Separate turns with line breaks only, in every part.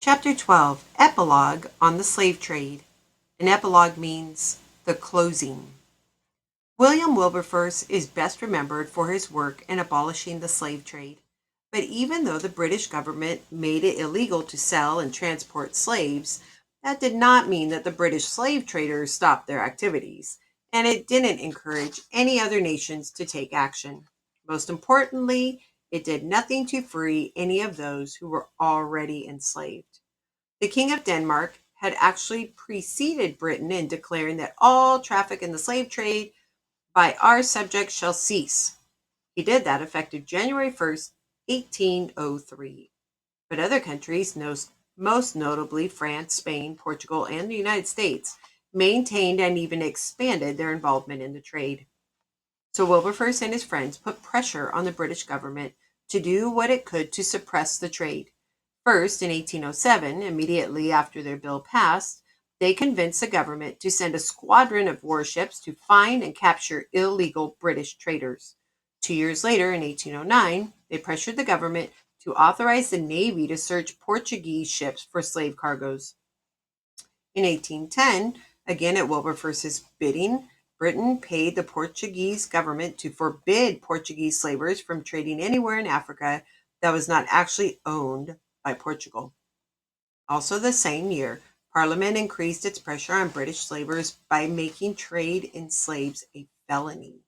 Chapter 12, Epilogue on the Slave Trade. An epilogue means the closing. William Wilberforce is best remembered for his work in abolishing the slave trade. But even though the British government made it illegal to sell and transport slaves, that did not mean that the British slave traders stopped their activities, and it didn't encourage any other nations to take action. Most importantly, it did nothing to free any of those who were already enslaved. The King of Denmark had actually preceded Britain in declaring that all traffic in the slave trade by our subjects shall cease. He did that effective January 1st, 1803. But other countries, most notably France, Spain, Portugal, and the United States, maintained and even expanded their involvement in the trade. So Wilberforce and his friends put pressure on the British government to do what it could to suppress the trade. First, in 1807, immediately after their bill passed, they convinced the government to send a squadron of warships to find and capture illegal British traders. 2 years later, in 1809, they pressured the government to authorize the Navy to search Portuguese ships for slave cargoes. In 1810, again at Wilberforce's bidding, Britain paid the Portuguese government to forbid Portuguese slavers from trading anywhere in Africa that was not actually owned by Portugal. Also the same year, Parliament increased its pressure on British slavers by making trade in slaves a felony.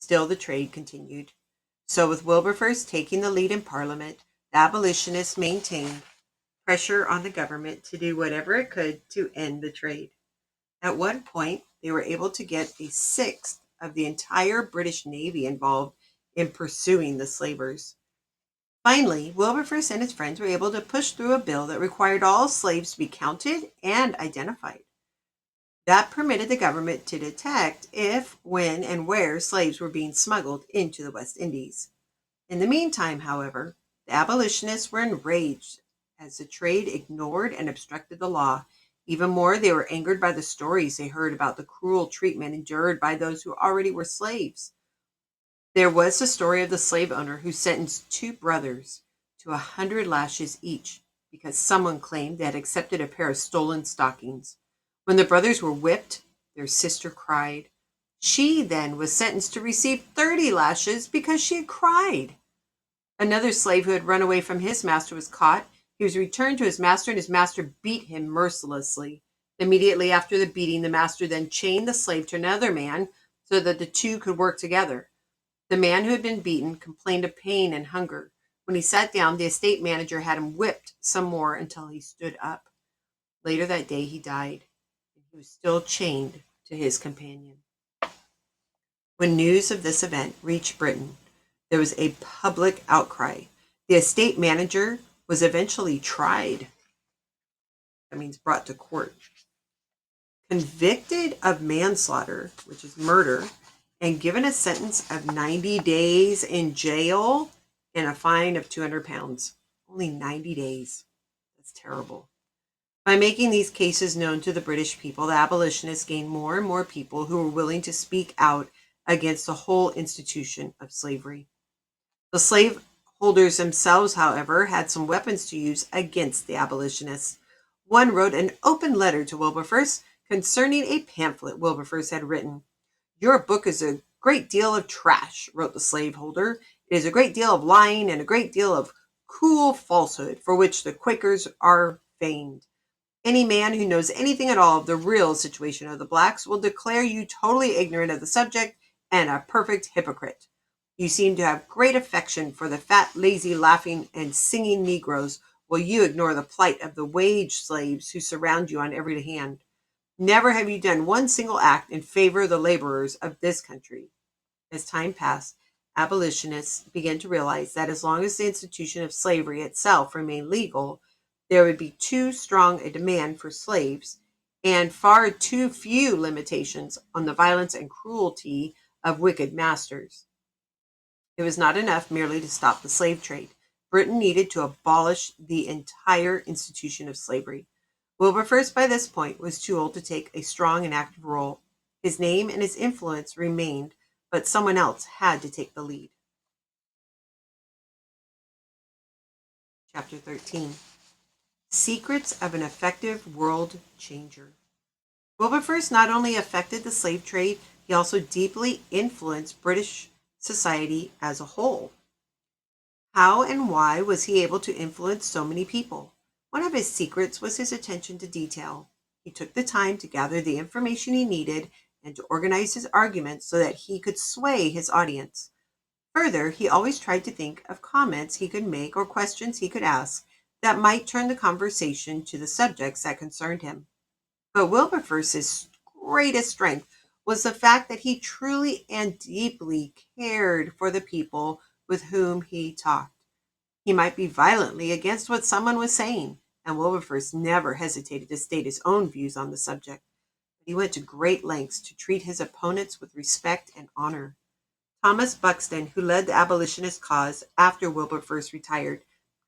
Still, the trade continued. So with Wilberforce taking the lead in Parliament, the abolitionists maintained pressure on the government to do whatever it could to end the trade. At one point, they were able to get a sixth of the entire British Navy involved in pursuing the slavers. Finally, Wilberforce and his friends were able to push through a bill that required all slaves to be counted and identified. That permitted the government to detect if, when, and where slaves were being smuggled into the West Indies. In the meantime, however, the abolitionists were enraged as the trade ignored and obstructed the law. Even more, they were angered by the stories they heard about the cruel treatment endured by those who already were slaves. There was the story of the slave owner who sentenced two brothers to 100 lashes each because someone claimed they had accepted a pair of stolen stockings. When the brothers were whipped, their sister cried. She then was sentenced to receive 30 lashes because she had cried. Another slave who had run away from his master was caught. He was returned to his master, and his master beat him mercilessly. Immediately after the beating, the master then chained the slave to another man so that the two could work together. The man who had been beaten complained of pain and hunger. When he sat down, the estate manager had him whipped some more until he stood up. Later that day, he died, and he was still chained to his companion. When news of this event reached Britain, there was a public outcry. The estate manager was eventually tried. That means brought to court. Convicted of manslaughter, which is murder, and given a sentence of 90 days in jail and a fine of 200 pounds. Only 90 days. That's terrible. By making these cases known to the British people, the abolitionists gained more and more people who were willing to speak out against the whole institution of slavery. The slaveholders themselves, however, had some weapons to use against the abolitionists. One wrote an open letter to Wilberforce concerning a pamphlet Wilberforce had written. Your book is a great deal of trash, wrote the slaveholder. It is a great deal of lying and a great deal of cool falsehood for which the Quakers are famed. Any man who knows anything at all of the real situation of the blacks will declare you totally ignorant of the subject and a perfect hypocrite. You seem to have great affection for the fat, lazy, laughing, and singing Negroes, while you ignore the plight of the wage slaves who surround you on every hand. Never have you done one single act in favor of the laborers of this country. As time passed, abolitionists began to realize that as long as the institution of slavery itself remained legal, there would be too strong a demand for slaves and far too few limitations on the violence and cruelty of wicked masters. It was not enough merely to stop the slave trade. Britain needed to abolish the entire institution of slavery. Wilberforce, by this point, was too old to take a strong and active role. His name and his influence remained, but someone else had to take the lead. Chapter 13. Secrets of an Effective World Changer. Wilberforce not only affected the slave trade, he also deeply influenced British society as a whole. How and why was he able to influence so many people? One of his secrets was his attention to detail. He took the time to gather the information he needed and to organize his arguments so that he could sway his audience. Further, he always tried to think of comments he could make or questions he could ask that might turn the conversation to the subjects that concerned him. But Wilberforce's greatest strength was the fact that he truly and deeply cared for the people with whom he talked. He might be violently against what someone was saying, and Wilberforce never hesitated to state his own views on the subject. But he went to great lengths to treat his opponents with respect and honor. Thomas Buxton, who led the abolitionist cause after Wilberforce retired,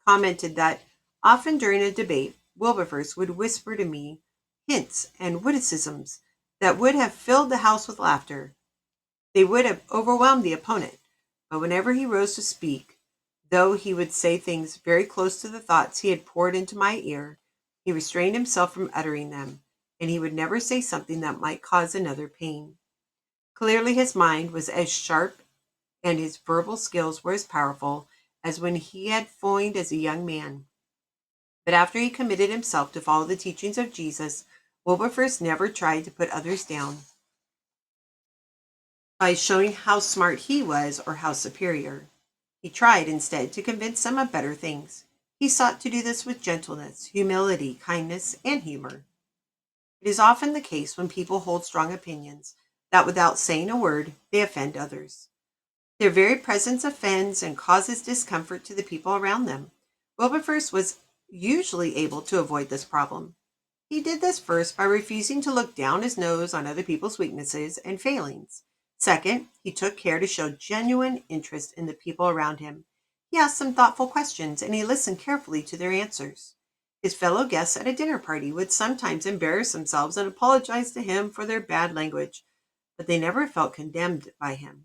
commented that often during a debate, Wilberforce would whisper to me hints and witticisms that would have filled the house with laughter. They would have overwhelmed the opponent, but whenever he rose to speak, though he would say things very close to the thoughts he had poured into my ear, he restrained himself from uttering them, and he would never say something that might cause another pain. Clearly his mind was as sharp and his verbal skills were as powerful as when he had foined as a young man. But after he committed himself to follow the teachings of Jesus, Wilberforce never tried to put others down by showing how smart he was or how superior. He tried instead to convince them of better things. He sought to do this with gentleness, humility, kindness, and humor. It is often the case when people hold strong opinions that without saying a word, they offend others. Their very presence offends and causes discomfort to the people around them. Wilberforce was usually able to avoid this problem. He did this first by refusing to look down his nose on other people's weaknesses and failings. Second, he took care to show genuine interest in the people around him. He asked them thoughtful questions and he listened carefully to their answers. His fellow guests at a dinner party would sometimes embarrass themselves and apologize to him for their bad language, but they never felt condemned by him.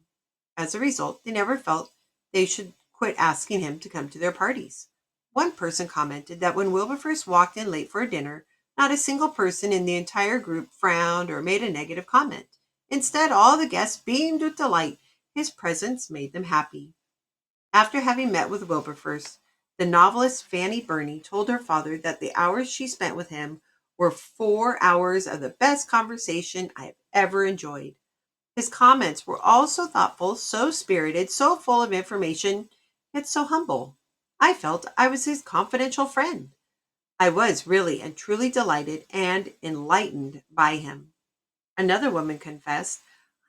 As a result, they never felt they should quit asking him to come to their parties. One person commented that when Wilberforce walked in late for a dinner, not a single person in the entire group frowned or made a negative comment. Instead, all the guests beamed with delight. His presence made them happy. After having met with Wilberforce, the novelist Fanny Burney told her father that the hours she spent with him were 4 hours of the best conversation I have ever enjoyed. His comments were all so thoughtful, so spirited, so full of information, yet so humble. I felt I was his confidential friend. I was really and truly delighted and enlightened by him. Another woman confessed,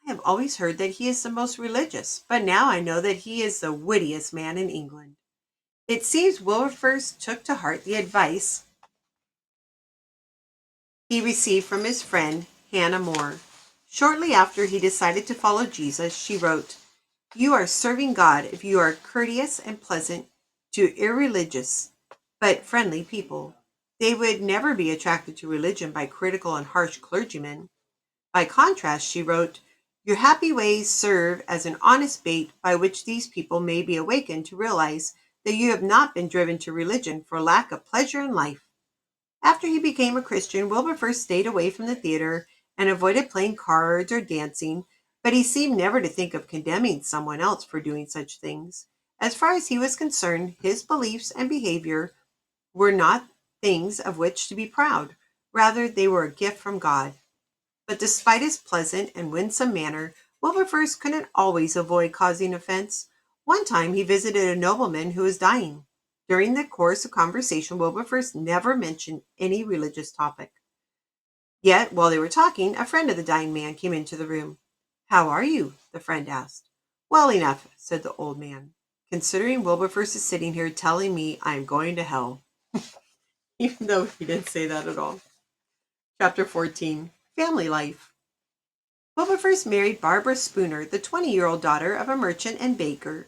I have always heard that he is the most religious, but now I know that he is the wittiest man in England. It seems Wilberforce took to heart the advice he received from his friend Hannah More. Shortly after he decided to follow Jesus, she wrote, You are serving God if you are courteous and pleasant to irreligious but friendly people. They would never be attracted to religion by critical and harsh clergymen. By contrast, she wrote, Your happy ways serve as an honest bait by which these people may be awakened to realize that you have not been driven to religion for lack of pleasure in life. After he became a Christian, Wilberforce stayed away from the theater and avoided playing cards or dancing, but he seemed never to think of condemning someone else for doing such things. As far as he was concerned, his beliefs and behavior were not things of which to be proud. Rather, they were a gift from God. But despite his pleasant and winsome manner, Wilberforce couldn't always avoid causing offense. One time he visited a nobleman who was dying. During the course of conversation, Wilberforce never mentioned any religious topic. Yet, while they were talking, a friend of the dying man came into the room. How are you? The friend asked. Well enough, said the old man, considering Wilberforce is sitting here telling me I am going to hell. Even though he didn't say that at all. Chapter 14. Family Life. Wilberforce married Barbara Spooner, the 20-year-old daughter of a merchant and banker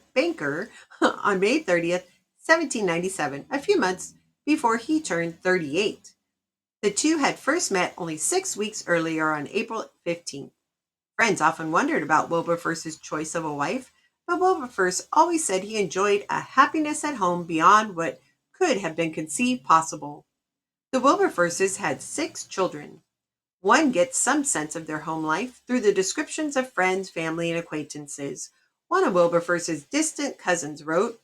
on May 30th, 1797, a few months before he turned 38. The two had first met only 6 weeks earlier on April 15th. Friends often wondered about Wilberforce's choice of a wife, but Wilberforce always said he enjoyed a happiness at home beyond what could have been conceived possible. The Wilberforces had 6 children. One gets some sense of their home life through the descriptions of friends, family, and acquaintances. One of Wilberforce's distant cousins wrote,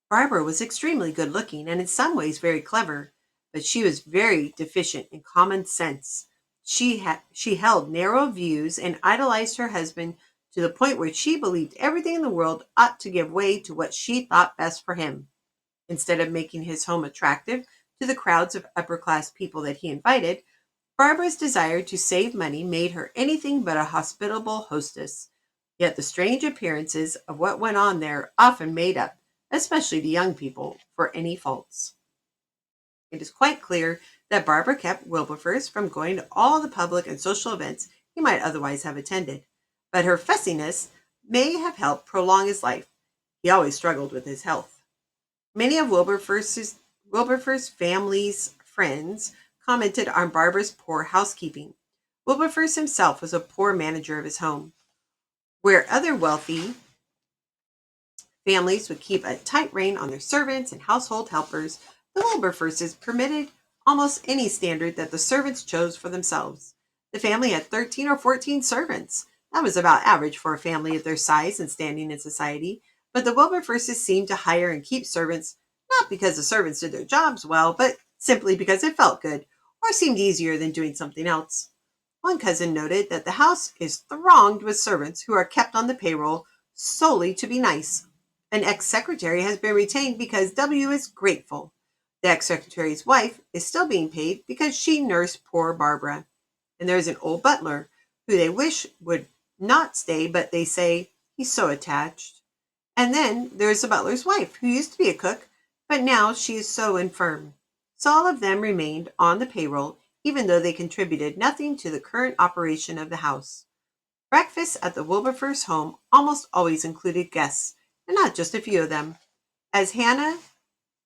Barbara was extremely good looking and in some ways very clever, but she was very deficient in common sense. She held narrow views and idolized her husband to the point where she believed everything in the world ought to give way to what she thought best for him. Instead of making his home attractive to the crowds of upper class people that he invited, Barbara's desire to save money made her anything but a hospitable hostess. Yet the strange appearances of what went on there often made up, especially to young people, for any faults. It is quite clear that Barbara kept Wilberforce from going to all the public and social events he might otherwise have attended. But her fussiness may have helped prolong his life. He always struggled with his health. Many of Wilberforce family's friends commented on Barbara's poor housekeeping. Wilberforce himself was a poor manager of his home. Where other wealthy families would keep a tight rein on their servants and household helpers, the Wilberforces permitted almost any standard that the servants chose for themselves. The family had 13 or 14 servants. That was about average for a family of their size and standing in society, but the Wilberforces seemed to hire and keep servants not because the servants did their jobs well, but simply because it felt good or seemed easier than doing something else. One cousin noted that the house is thronged with servants who are kept on the payroll solely to be nice. An ex-secretary has been retained because W is grateful. The ex-secretary's wife is still being paid because she nursed poor Barbara. And there's an old butler who they wish would not stay, but they say he's so attached. And then there's the butler's wife, who used to be a cook, but now she is so infirm. So all of them remained on the payroll, even though they contributed nothing to the current operation of the house. Breakfasts at the Wilberforce home almost always included guests, and not just a few of them. As Hannah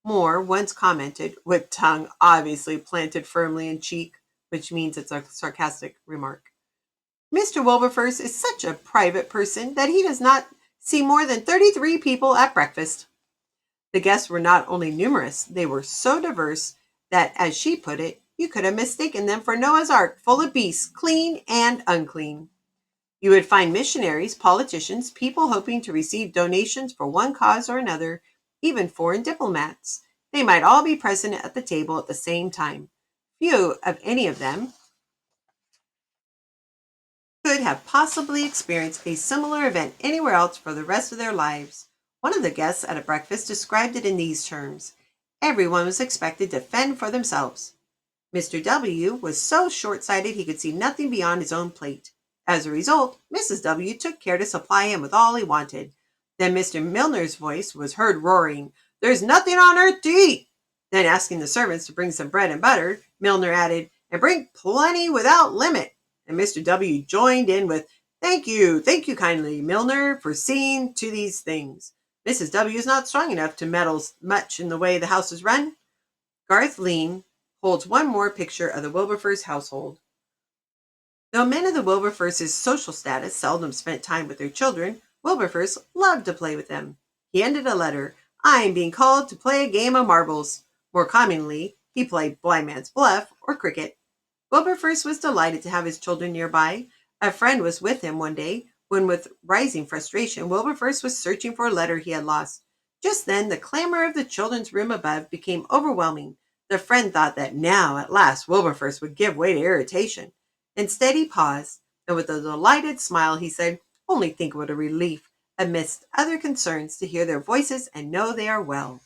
Moore once commented, with tongue obviously planted firmly in cheek, which means it's a sarcastic remark, Mr. Wilberforce is such a private person that he does not see more than 33 people at breakfast. The guests were not only numerous, they were so diverse that, as she put it, you could have mistaken them for Noah's Ark, full of beasts, clean and unclean. You would find missionaries, politicians, people hoping to receive donations for one cause or another, even foreign diplomats. They might all be present at the table at the same time. Few of any of them could have possibly experienced a similar event anywhere else for the rest of their lives. One of the guests at a breakfast described it in these terms. Everyone was expected to fend for themselves. Mr. W. was so short-sighted he could see nothing beyond his own plate. As a result, Mrs. W. took care to supply him with all he wanted. Then Mr. Milner's voice was heard roaring, "There's nothing on earth to eat!" Then, asking the servants to bring some bread and butter, Milner added, "And bring plenty without limit." And Mr. W. joined in with, thank you kindly, Milner, for seeing to these things. Mrs. W. is not strong enough to meddle much in the way the house is run." Garth Lean holds one more picture of the Wilberforce household. Though men of the Wilberforce's social status seldom spent time with their children, Wilberforce loved to play with them. He ended a letter, "I am being called to play a game of marbles." More commonly, he played blind man's bluff or cricket. Wilberforce was delighted to have his children nearby. A friend was with him one day when, with rising frustration, Wilberforce was searching for a letter he had lost. Just then, the clamor of the children's room above became overwhelming. The friend thought that now, at last, Wilberforce would give way to irritation. Instead, he paused, and with a delighted smile, he said, "Only think what a relief, amidst other concerns, to hear their voices and know they are well."